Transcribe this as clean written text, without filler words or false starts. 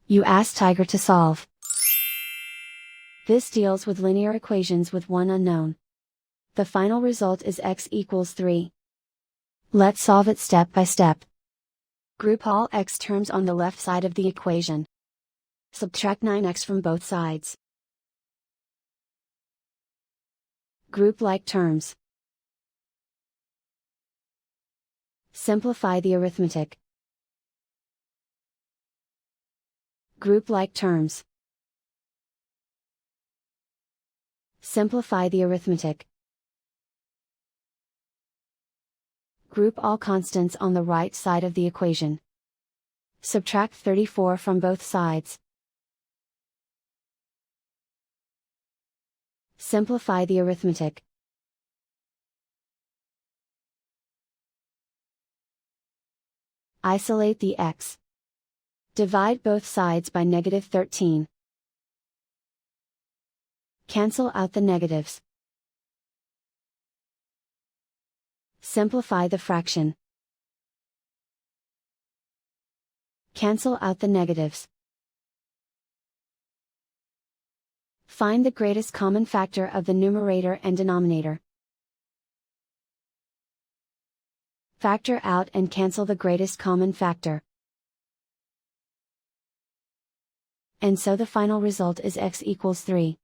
You ask Tiger to solve. This deals with linear equations with one unknown. The final result is x equals 3. Let's solve it step by step. Group all x terms on the left side of the equation. Subtract 9x from both sides. Group like terms. Simplify the arithmetic. Group like terms. Simplify the arithmetic. Group all constants on the right side of the equation. Subtract 34 from both sides. Simplify the arithmetic. Isolate the x. Divide both sides by -13. Cancel out the negatives. Simplify the fraction. Cancel out the negatives. Find the greatest common factor of the numerator and denominator. Factor out and cancel the greatest common factor. And so the final result is x equals 3.